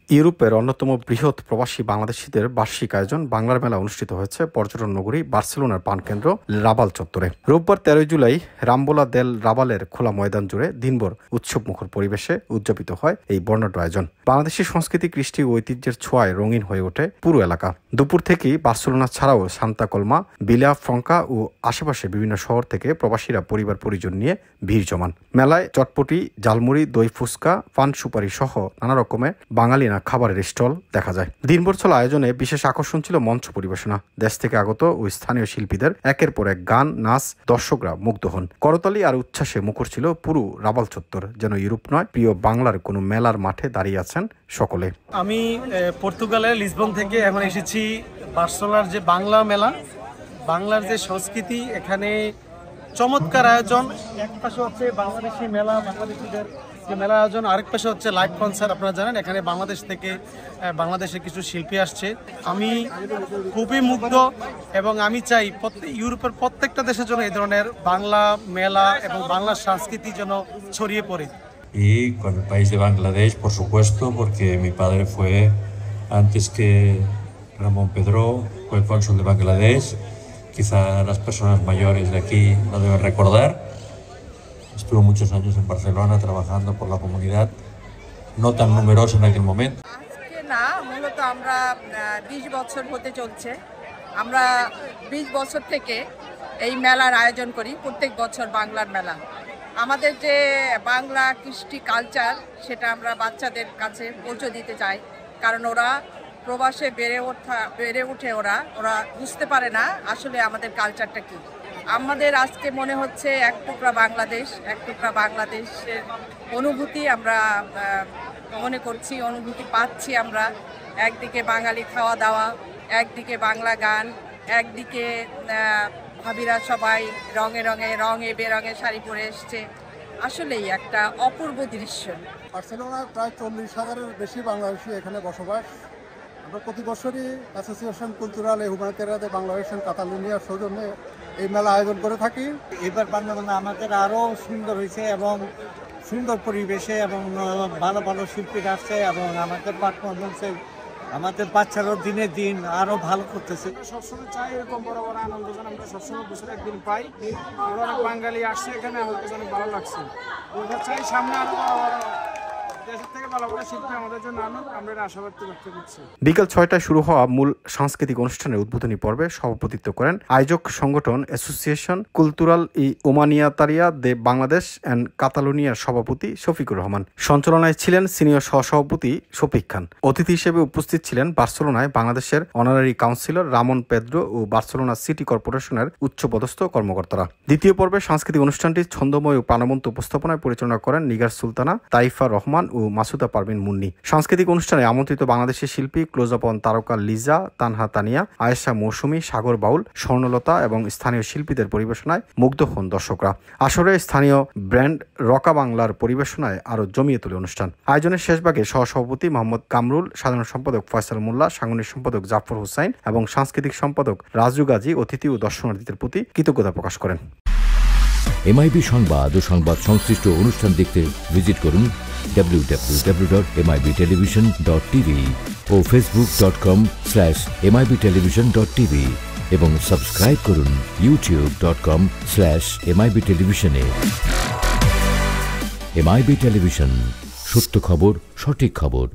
ইউরোপের অন্যতম বৃহৎ প্রবাসী বাংলাদেশিদের বার্ষিক আয়োজন বাংলার মেলা অনুষ্ঠিত হয়েছে পর্যটন নগরী বার্সেলোনার প্রাণকেন্দ্র রাবাল চত্বরে। রোববার 13 জুলাই রামবোলা দেল রাবালের খোলা ময়দান জুড়ে দিনভর উৎসবমুখর পরিবেশে উদযাপিত হয় এই বর্ণাঢ্য আয়োজন। বাংলাদেশি সংস্কৃতি, কৃষ্টি ও ঐতিহ্যের ছোঁয়ায় রঙিন হয়ে ওঠে পুরো এলাকা। দুপুর থেকেই বার্সেলোনা ছাড়াও সান্তা কলমা, বিলা ফ্রঙ্কা ও আশেপাশে বিভিন্ন শহর থেকে প্রবাসীরা পরিবার পরিজন নিয়ে ভিড় জমান। মেলায় চটপটি, ঝালমুড়ি, দই ফুচকা, পান সুপারি সহ নানা রকমের বাঙালি খাবারের স্টল দেখা যায়। দিনভর চলা আয়োজনে বিশেষ আকর্ষণ ছিল মঞ্চ পরিবেশনা। দেশ থেকে আগত ও স্থানীয় শিল্পীদের একের পর এক গান, নাচ, দর্শকরা মুগ্ধ হন। করতালি আর উচ্ছ্বাসে মুখর ছিল পুরো রাবাল চত্বর, যেন ইউরোপ নয়, প্রিয় বাংলার কোনো মেলার মাঠে দাঁড়িয়ে আছেন সকলে। আমি পর্তুগালের লিসবন থেকে এখন এসেছি বার্সেলোনার যে বাংলা মেলা, বাংলার যে সংস্কৃতি, এখানে চমৎকার আয়োজন। এক পাশে হচ্ছে বাংলাদেশি মেলা, বাংলাদেশিদের যে মেলা আয়োজন, আরেক পাশে হচ্ছে লাইভ কনসার্ট। আপনারা জানেন এখানে বাংলাদেশ থেকে বাংলাদেশের কিছু শিল্পী আসছে। আমি খুবই মুগ্ধ এবং আমি চাই ইউরোপের প্রত্যেকটা দেশের জন্য এই ধরনের বাংলা মেলা এবং বাংলা সংস্কৃতি যেন ছড়িয়ে পড়ে। Y con el país de Bangladesh, por supuesto, porque mi padre fue, antes que Ramón Pedro, fue el cónsul de Bangladesh. Quizá las personas mayores de aquí lo deben recordar. Estuvo muchos años en Barcelona trabajando por la comunidad, no tan numerosa en aquel momento. আজকে না, মূলত আমরা 20 বছর হতে চলছে। আমরা 20 বছর থেকে এই মেলার আয়োজন করি, প্রত্যেক বছর বাংলার মেলা। আমাদের যে বাংলা কৃষ্টি কালচার, সেটা আমরা বাচ্চাদের কাছে পৌঁছে দিতে চাই, কারণ ওরা প্রবাসে বেড়ে ওঠে, ওরা বুঝতে পারে না আসলে আমাদের কালচারটা কি। আমাদের আজকে মনে হচ্ছে এক টুকরা বাংলাদেশের অনুভূতি আমরা মনে করছি, অনুভূতি পাচ্ছি আমরা। একদিকে বাঙালি খাওয়া দাওয়া, একদিকে বাংলা গান, একদিকে ভাবিরা সবাই রঙে বেরঙে শাড়ি পরে এসছে। আসলেই একটা অপূর্ব দৃশ্য। বার্সেলোনায় প্রায় 40,000-এর বেশি বাংলাদেশি এখানে বসবাস। আমরা প্রতি বছরই অ্যাসোসিয়েশন কুলতুরাল এ হুমানিটেরিয়া de বাংলাদেশ কাতালুনিয়ার সৌজন্যে এই মেলা আয়োজন করে থাকি। এবার বাংলা মেলা আমাদের আরও সুন্দর হয়েছে এবং সুন্দর পরিবেশে এবং ভালো ভালো শিল্পীরা আসছে এবং আমাদের পারফরমেন্সে আমাদের বাচ্চারাও দিনে দিন আরও ভালো করতেছে। সবসময় চাই এরকম বড় বড় আনন্দ যেন আমরা সবসময় বছরে একদিন পাই। আমরা অনেক বাঙালি আসছে এখানে, আমাদের কাছে অনেক ভালো লাগছে। আমরা চাই সামনে আরো বড় বড় দেশের থেকে ভালো ভালো শিল্পী আমাদের জন্য আনুক, আমরা আশাবাদ ব্যক্ত করছি। বিকেল 6টায় শুরু হওয়া মূল সাংস্কৃতিক অনুষ্ঠানের উদ্বোধনী পর্বে সভাপতিত্ব করেন আয়োজক সংগঠন Association Cultural i Humanitaria de Bangladesh and কাতালোনিয়ার সভাপতি শফিকুর রহমান। সঞ্চালনায় ছিলেন সিনিয়র সহসভাপতি শফিক খান। অতিথি হিসেবে উপস্থিত ছিলেন বার্সেলোনায় বাংলাদেশের অনারারি কাউন্সিলর রামন পেদ্রো ও বার্সেলোনা সিটি কর্পোরেশনের উচ্চপদস্থ কর্মকর্তারা। দ্বিতীয় পর্বে সাংস্কৃতিক অনুষ্ঠানটি ছন্দময় ও প্রাণবন্ত উপস্থাপনায় পরিচালনা করেন নিগার সুলতানা, তাইফা রহমান ও মাসুদা পারভিন মুন্নি। সাংস্কৃতিক অনুষ্ঠানে আমন্ত্রিত বাংলাদেশি শিল্পী ক্লোজাপন তারকা লিজা, তানহা তানিয়া, আয়েশা মৌসুমী, সাগর বাউল, স্বর্ণলতা এবং স্থানীয় শিল্পীদের পরিবেশনায় মুগ্ধ হন দর্শকরা। আসরে স্থানীয় ব্র্যান্ড রকা বাংলার পরিবেশনায় আরো জমিয়ে তোলে অনুষ্ঠান। আয়োজনের শেষভাগে সহসভাপতি মোহাম্মদ কামরুল, সাধারণ সম্পাদক ফয়সাল মোল্লা, সাংগঠনিক সম্পাদক জাফর হুসাইন এবং সাংস্কৃতিক সম্পাদক রাজু গাজী অতিথি ও দর্শনার্থীদের প্রতি কৃতজ্ঞতা প্রকাশ করেন। এমআইবি সংবাদ ও সংবাদ সংশ্লিষ্ট অনুষ্ঠান দেখতে ভিজিট করুন www.mibtelevision.tv ও facebook.com/mibtelevision.tv এবং সাবস্ক্রাইব করুন youtube.com/mibtelevision এ। এমআইবি টেলিভিশন, সত্য খবর, সঠিক খবর।